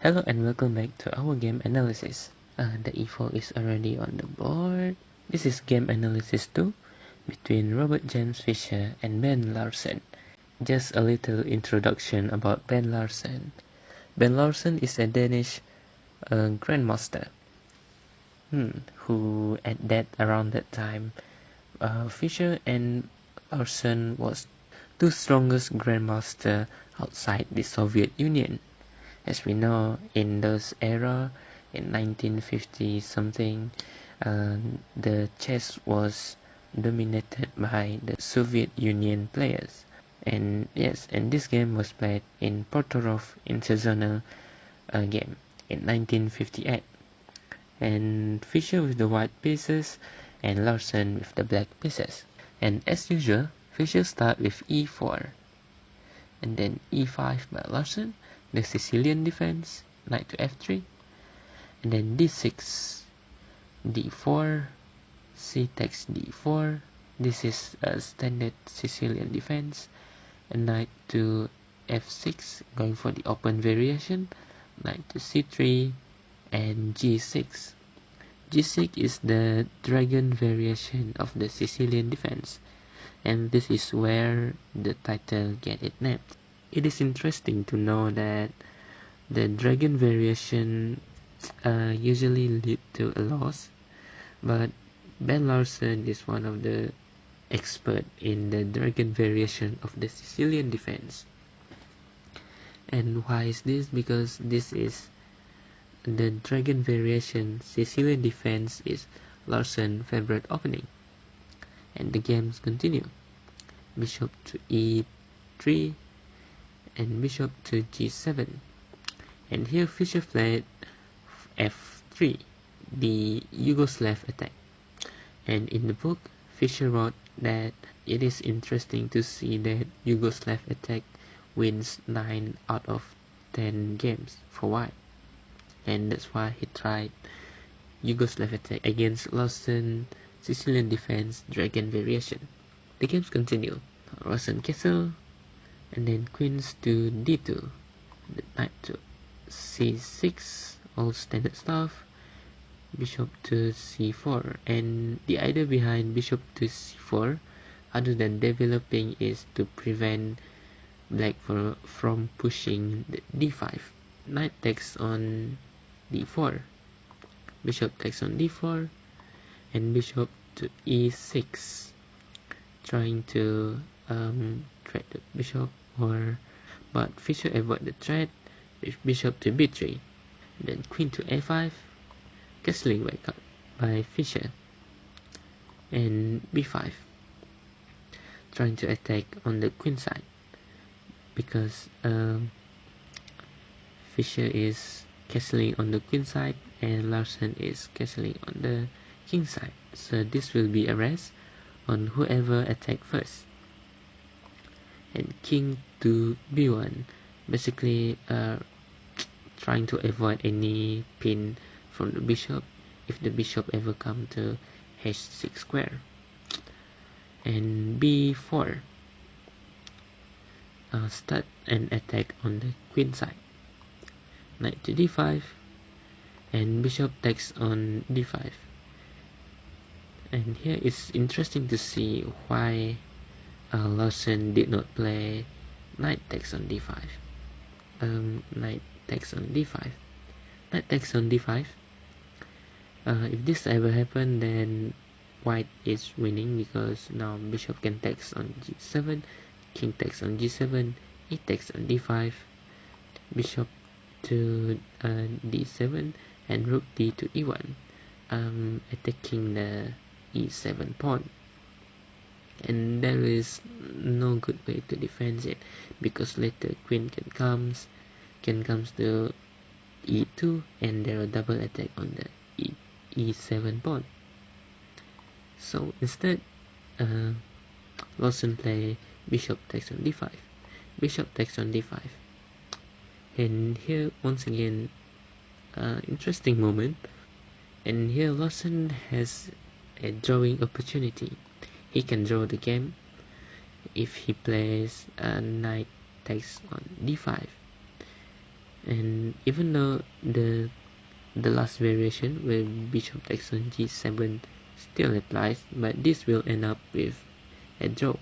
Hello and welcome back to our game analysis. The e4 is already on the board. This is game analysis 2 between Robert James Fischer and Ben Larsen. Just a little introduction about Ben Larsen. Ben Larsen is a Danish grandmaster who around that time Fischer and Larsen was two strongest grandmaster outside the Soviet Union. As we know, in those era, in 1950 something, the chess was dominated by the Soviet Union players. And yes, and this game was played in Portoroz international game in 1958. And Fischer with the white pieces and Larsen with the black pieces. And as usual, Fischer start with e4 and then e5 by Larsen, the Sicilian defense, knight to f3, and then d6, d4, c takes d4. This is a standard Sicilian defense, and knight to f6, going for the open variation, knight to c3, and g6. G6 is the dragon variation of the Sicilian defense, and this is where the title get its name. It is interesting to know that the dragon variation usually lead to a loss, but Ben Larsen is one of the expert in the dragon variation of the Sicilian defense. And why is this? Because this is the dragon variation Sicilian defense is Larsen's favorite opening. And the games continue. Bishop to e3 and bishop to g7. And here Fischer played f3, the Yugoslav attack. And in the book, Fischer wrote that it is interesting to see that Yugoslav attack wins 9 out of 10 games for white. And that's why he tried Yugoslav attack against Larsen Sicilian defense dragon variation. The games continue. Larsen castle, and then queens to d2, the knight to c6, all standard stuff, bishop to c4, and the idea behind bishop to c4, other than developing, is to prevent black from pushing the d5. Knight takes on d4, bishop takes on d4, and bishop to e6, trying to threat the bishop, but Fischer avoid the threat with bishop to b3, then queen to a5, castling by Fischer, and b5, trying to attack on the queen side, because Fischer is castling on the queen side and Larsen is castling on the king side, so this will be a race on whoever attack first. And king to b1, basically trying to avoid any pin from the bishop if the bishop ever come to h6 square. And b4, start an attack on the queen side, knight to d5, and bishop takes on d5. And here it's interesting to see why Larsen did not play knight takes on d5. Knight takes on d5. Knight takes on d5. If this ever happen, then white is winning, because now bishop can takes on g7, king takes on g7, e takes on d5, bishop to d7, and rook d to e1, attacking the e7 pawn. And there is no good way to defend it, because later queen can comes to e2, and there are double attack on the e7 pawn. So instead, Larsen play bishop takes on d5, bishop takes on d5, and here once again interesting moment. And here Larsen has a drawing opportunity. He can draw the game if he plays knight takes on d5. And even though the last variation where bishop takes on g7 still applies, but this will end up with a draw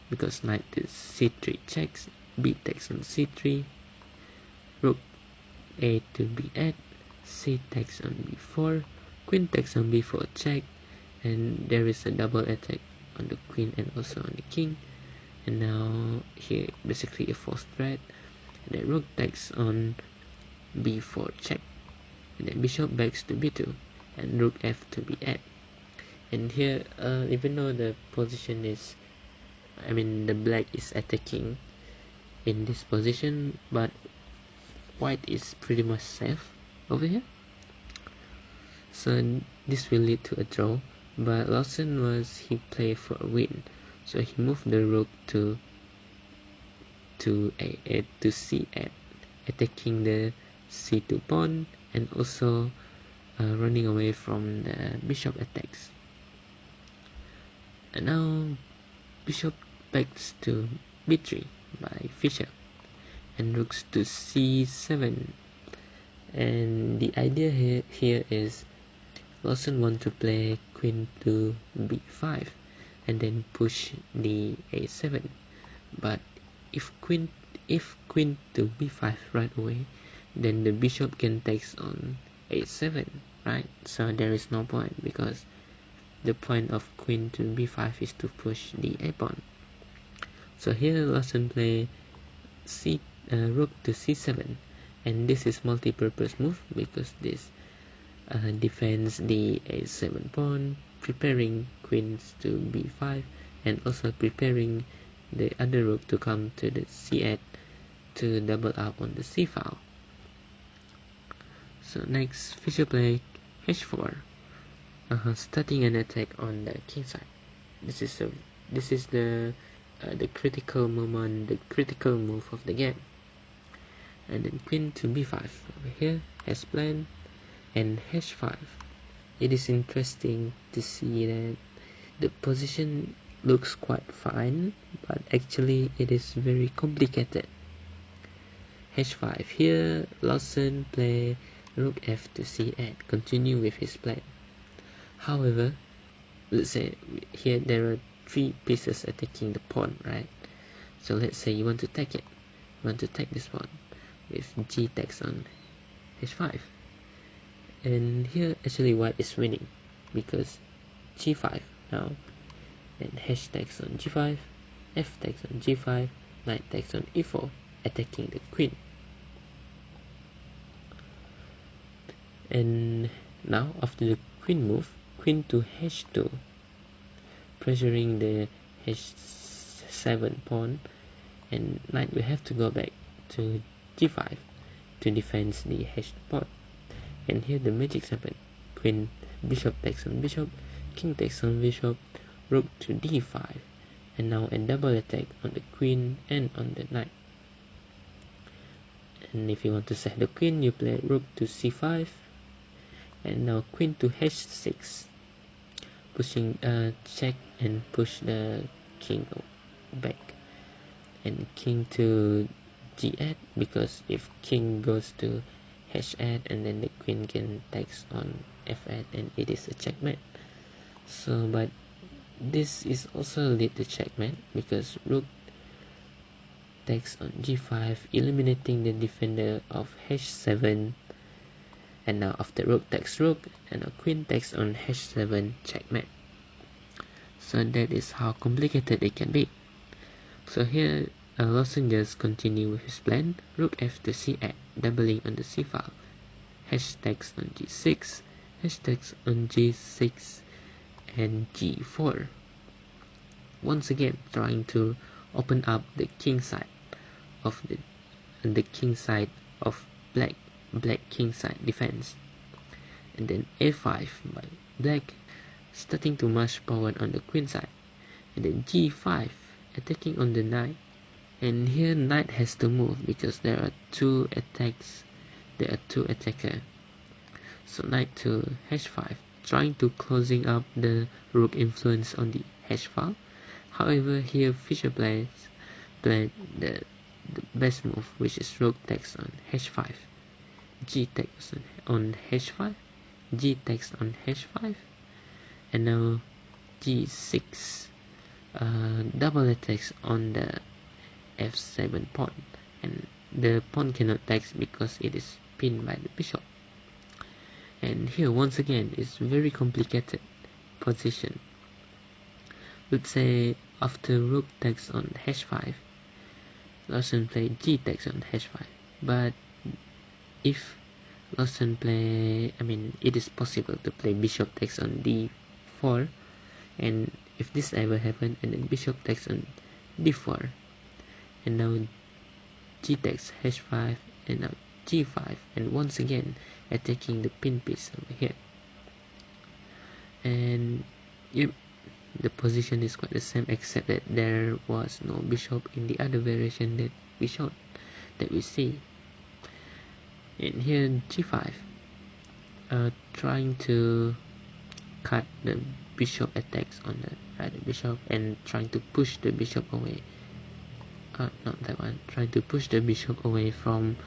because knight to c3 checks, b takes on c3, rook a to b8, c takes on b4, queen takes on b4 check, and there is a double attack on the queen and also on the king. And now here basically a forced threat, and then rook takes on b4 check, and then bishop backs to b2 and rook f to b8. And here even though the position is, the black is attacking in this position, but white is pretty much safe over here, so this will lead to a draw. But Larsen he played for a win, so he moved the rook to a8 to c8, attacking the c2 pawn and also running away from the bishop attacks. And now bishop backs to b3 by Fischer, and rooks to c7. And the idea here is Larsen want to play queen to b5 and then push the a7, but if queen to b5 right away, then the bishop can takes on a7, right? So there is no point, because the point of queen to b5 is to push the a pawn. So here Larsen play rook to c7, and this is multi-purpose move because this defends the a7 pawn, preparing queens to b5, and also preparing the other rook to come to the c8 to double up on the c file. So next, Fischer play h4, starting an attack on the king side. This is the critical moment, the critical move of the game. And then queen to b5 over here as planned, and h5. It is interesting to see that the position looks quite fine, but actually it is very complicated. h5 here, Larsen play rook f to c8, continue with his plan. However, let's say here there are 3 pieces attacking the pawn, right? So let's say you want to take it, you want to take this pawn with g takes on h5, and here actually white is winning because g5 now, and h takes on g5, f takes on g5, knight takes on e4, attacking the queen. And now after the queen move, queen to h2, pressuring the h7 pawn, and knight will have to go back to g5 to defend the h pawn. And here the magic's happen. Queen, bishop takes on bishop, king takes on bishop, rook to d5, and now a double attack on the queen and on the knight. And if you want to set the queen, you play rook to c5, and now queen to h6, pushing check and push the king back, and king to g8, because if king goes to h8 and then the queen can takes on f8 and it is a checkmate. So but this is also lead to checkmate because rook takes on g5, eliminating the defender of h7. And now after rook takes rook, and now queen takes on h7, checkmate. So that is how complicated it can be. So here Larsen just continue with his plan, rook f to c8, doubling on the c file, h takes on g6, h takes on g6, and g4. Once again trying to open up the king side of the king side of black king side defense. And then a5 by black, starting to mash power on the queen side, and then g5 attacking on the knight. And here knight has to move because there are 2 attacks, there are 2 attackers. So knight to h5, trying to closing up the rook influence on the h file. However, here Fischer played the the best move, which is rook takes on h5, g takes on h5, g takes on h5, and now g6 double attacks on the f7 pawn, and the pawn cannot take because it is pinned by the bishop. And here once again it's very complicated position. Let's say after rook takes on h5, Larsen play g takes on h5, but if Larsen play, it is possible to play bishop takes on d4, and if this ever happen, and then bishop takes on d4, and now g takes h5, and now g5, and once again attacking the pin piece over here. And yep, the position is quite the same, except that there was no bishop in the other variation that we showed, that we see. And here g5, trying to cut the bishop attacks on the right bishop and trying to push the bishop away. Not that one. Trying to push the bishop away from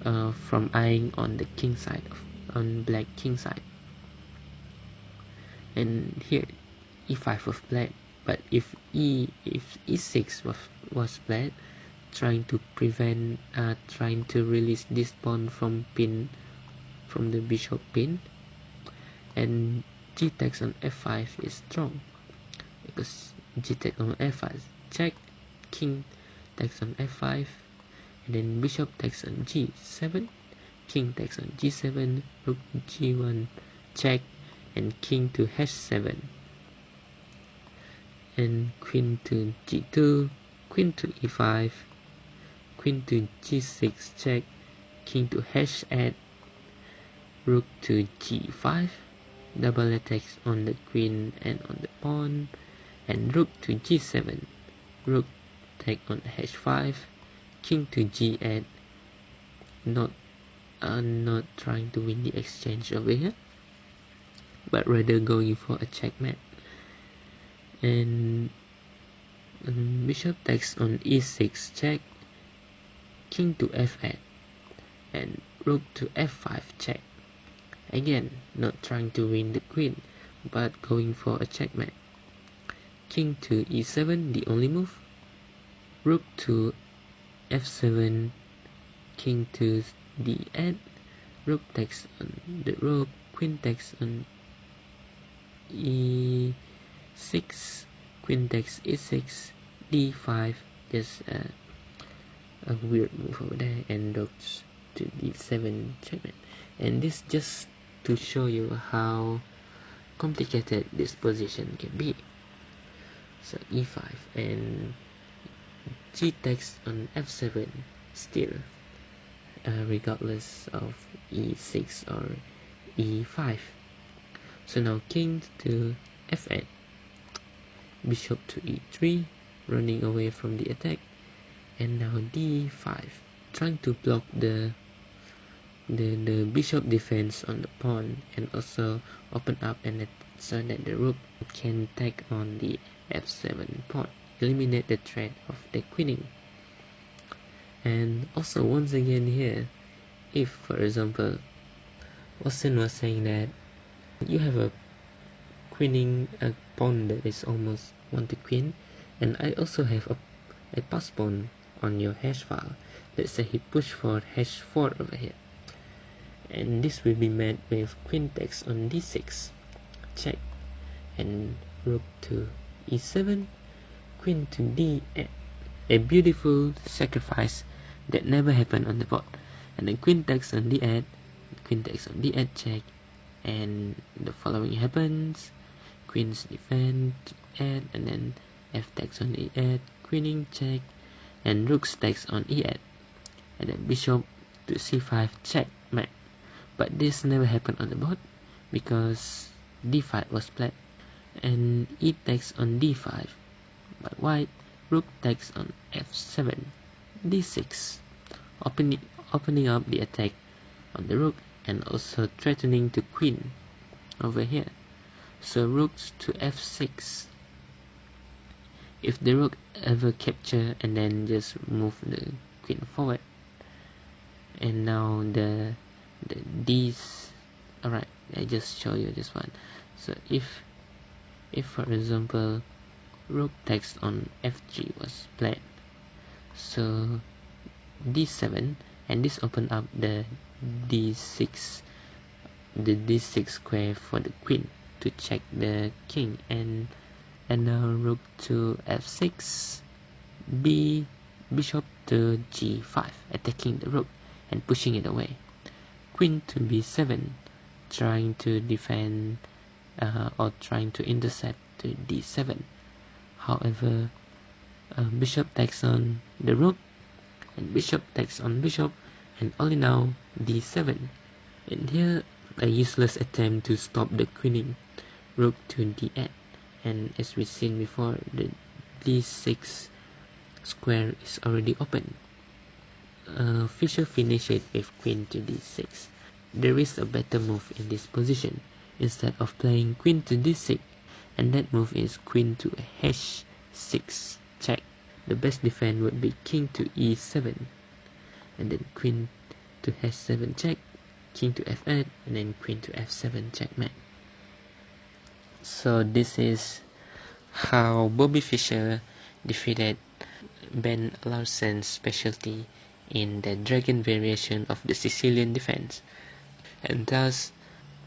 eyeing on the king side on black king side. And here e5 was black, but if e6 was black, trying to prevent, trying to release this pawn from the bishop pin, and g takes on f5 is strong because g takes on f5 check, king takes on f5, and then bishop takes on g7, king takes on g7, rook g1 check, and king to h7, and queen to g2, queen to e5, queen to g6 check, king to h8, rook to g5, double attacks on the queen and on the pawn, and rook to g7, rook take on h5, king to g8, not trying to win the exchange over here, but rather going for a checkmate. And bishop takes on e6 check, king to f8, and rook to f5 check. Again, not trying to win the queen, but going for a checkmate. King to e7, the only move. Rook to f7, king to d8, rook takes on the rook, queen takes on e6, queen takes e6, d5, just a weird move over there, and rook to d7 checkmate. And this just to show you how complicated this position can be. So e5 and g takes on f7 still, regardless of e6 or e5. So now king to f8, bishop to e3, running away from the attack, and now d5, trying to block the bishop defense on the pawn, and also open up and so that the rook can take on the f7 pawn, eliminate the threat of the queening. And also once again here, if for example Larsen was saying that you have a queening pawn that is almost 1 to queen, and I also have a pass pawn on your hash file. Let's say he pushed for h4 over here, and this will be met with queen takes on d6 check, and rook to e7, queen to d8, a beautiful sacrifice that never happened on the board. And then queen takes on d8, queen takes on d8 check, and the following happens: queen's defend 8, and then f takes on e8, queening check, and rook takes on e8, and then bishop to c5 checkmate. But this never happened on the board because d5 was played, and e takes on d5 by white, rook takes on f7, d6, opening up the attack on the rook, and also threatening to queen over here. So rooks to f6. If the rook ever capture and then just move the queen forward. And now these, alright, I just show you this one. So if for example rook takes on f3 was played, so d7, and this open up the d6 square for the queen to check the king, and now rook to f6, bishop to g5, attacking the rook and pushing it away. Queen to b7, trying to defend or trying to intercept to d7. However, bishop takes on the rook, and bishop takes on bishop, and only now d7. And here a useless attempt to stop the queening, rook to d8, and as we've seen before, the d6 square is already open. Fischer finished it with queen to d6. There is a better move in this position. Instead of playing queen to d6, and that move is queen to h6 check. The best defense would be king to e7, and then queen to h7 check, king to f8, and then queen to f7 checkmate. So this is how Bobby Fischer defeated Ben Larsen's specialty in the dragon variation of the Sicilian defense, and thus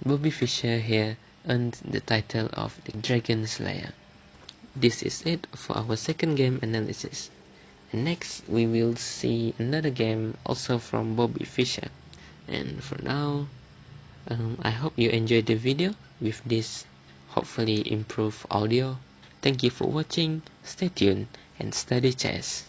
Bobby Fischer here earned the title of the Dragon Slayer. This is it for our second game analysis. And next we will see another game also from Bobby Fischer. And for now, I hope you enjoyed the video with this hopefully improved audio. Thank you for watching, stay tuned and study chess.